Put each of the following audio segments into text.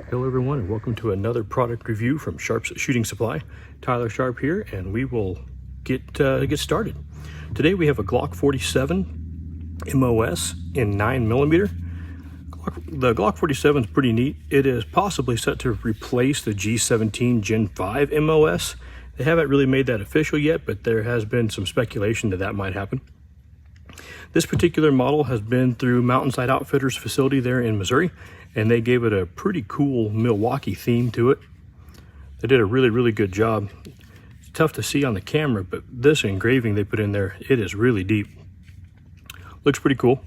Hello everyone, and welcome to another product review from Sharp's Shooting Supply. Tyler Sharp here, and we will get started. Today we have a Glock 47 MOS in 9mm. The Glock 47 is pretty neat. It is possibly set to replace the G17 Gen 5 MOS. They haven't really made that official yet, but there has been some speculation that might happen. This particular model has been through Mountainside Outfitters facility there in Missouri, and they gave it a pretty cool Milwaukee theme to it. They did a really good job. It's tough to see on the camera, but this engraving they put in there, it is really deep. Looks pretty cool.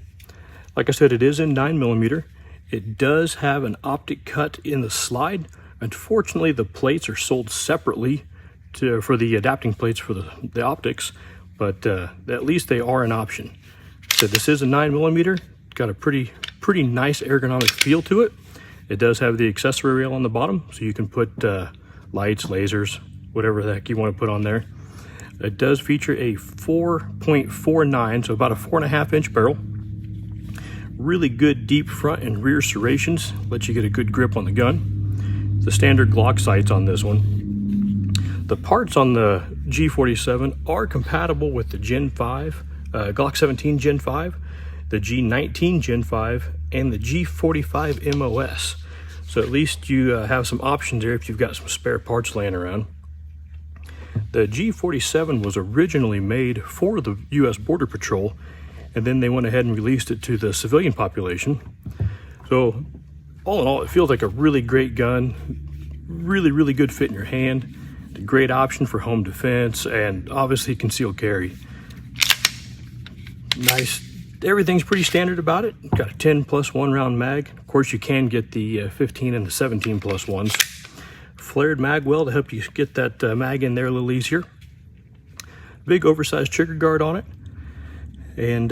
Like I said, it is in 9mm. It does have an optic cut in the slide. Unfortunately, the plates are sold separately for the adapting plates for the optics, but at least they are an option. So this is a 9mm. Got a pretty nice ergonomic feel to it. It does have the accessory rail on the bottom, so you can put lights, lasers, whatever the heck you want to put on there. It does feature a 4.49, so about a 4.5-inch barrel. Really good deep front and rear serrations, let you get a good grip on the gun. The standard Glock sights on this one. The parts on the G47 are compatible with the Gen 5, Glock 17 Gen 5, the G19 Gen 5, and the G45 MOS. So at least you have some options there if you've got some spare parts laying around. The G47 was originally made for the U.S. Border Patrol, and then they went ahead and released it to the civilian population. So all in all, it feels like a really great gun, really good fit in your hand. A great option for home defense and obviously concealed carry. Nice. Everything's pretty standard about it. Got a 10+1 round mag. Of course, you can get the 15 and the 17+1s. Flared mag well to help you get that mag in there a little easier. Big oversized trigger guard on it. And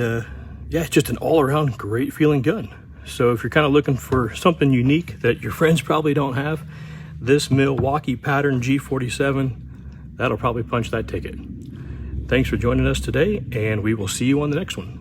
yeah, it's just an all-around great feeling gun. So if you're kind of looking for something unique that your friends probably don't have, this Milwaukee pattern G47, that'll probably punch that ticket. Thanks for joining us today, and we will see you on the next one.